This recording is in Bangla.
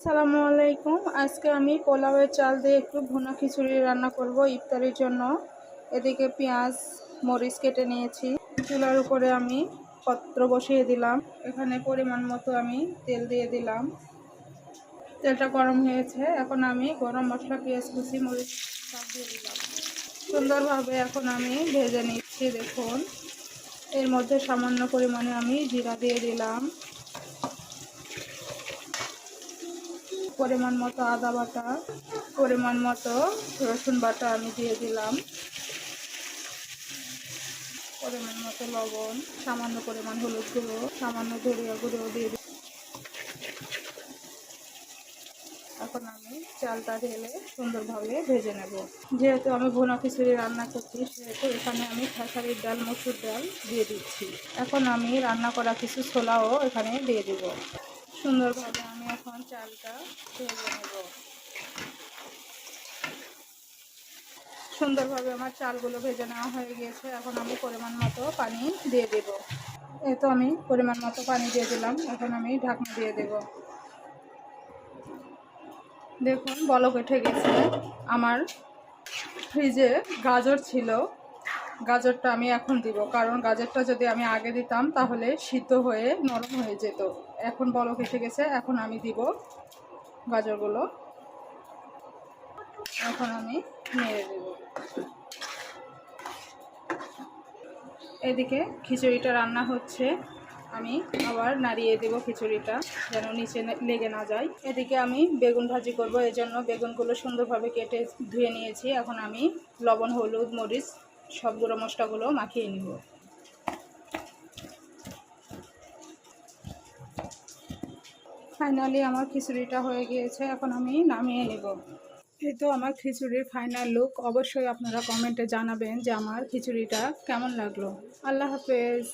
আসসালামু আলাইকুম। আজকে আমি পোলাওয়ের চাল দিয়ে একটু ভুনা খিচুড়ি রান্না করব ইফতারির জন্য। এদিকে পেঁয়াজ মরিচ কেটে নিয়েছি। চুলার উপরে আমি পাত্র বসিয়ে দিলাম। এখানে পরিমাণ মতো আমি তেল দিয়ে দিলাম। তেলটা গরম হয়েছে, এখন আমি গরম মশলা পেঁয়াজ কুচি মরিচ সব দিয়ে দিলাম। সুন্দরভাবে এখন আমি ভেজে নিচ্ছি। দেখুন, এর মধ্যে সামান্য পরিমাণে আমি জিরা দিয়ে দিলাম, পরিমাণ মতো আদা বাটা, পরিমাণ মতো রসুন বাটা আমি দিয়ে দিলাম, পরিমাণ মতো লবণ, সামান্য পরিমাণ হলুদ গুঁড়ো, সামান্য ধনিয়া গুঁড়ো দিয়ে দিলাম। এখন আমি চালটা ঢেলে সুন্দরভাবে ভেজে নেব। যেহেতু আমি ভুনা খিচুড়ি রান্না করছি, সেহেতু এখানে আমি খেসারির ডাল, মসুর ডাল দিয়ে দিচ্ছি। এখন আমি রান্না করা কিছু ছোলাও এখানে দিয়ে দেব। সুন্দরভাবে আমি এখন চালটা ভেজে নেব। সুন্দরভাবে আমার চালগুলো ভেজে নেওয়া হয়ে গিয়েছে। এখন আমি পরিমাণ মতো পানি দিয়ে দেব। এই তো আমি পরিমাণ মতো পানি দিয়ে দিলাম। এখন আমি ঢাকনা দিয়ে দেব। দেখুন, বলক উঠে গেছে। আমার ফ্রিজে গাজর ছিল, গাজরটা আমি এখন দিব, কারণ গাজরটা যদি আমি আগে দিতাম তাহলে সিদ্ধ হয়ে নরম হয়ে যেত। এখন বলক এসে গেছে, এখন আমি দিব গাজরগুলো। এখন আমি নেড়ে দেব। এদিকে খিচুড়িটা রান্না হচ্ছে, আমি আবার নাড়িয়ে দেব খিচুড়িটা যেন নিচে লেগে না যায়। এদিকে আমি বেগুন ভাজি করব, এজন্য বেগুনগুলো সুন্দরভাবে কেটে ধুয়ে নিয়েছি। এখন আমি লবণ, হলুদ, মরিচ সব গুঁড়ো মশলাগুলো মাখিয়ে নিব। ফাইনালি আমার খিচুড়িটা হয়ে গিয়েছে, এখন আমি নামিয়ে নেব। এই তো আমার খিচুড়ির ফাইনাল লুক। অবশ্যই আপনারা কমেন্টে জানাবেন যে আমার খিচুড়িটা কেমন লাগলো। আল্লাহ হাফেজ।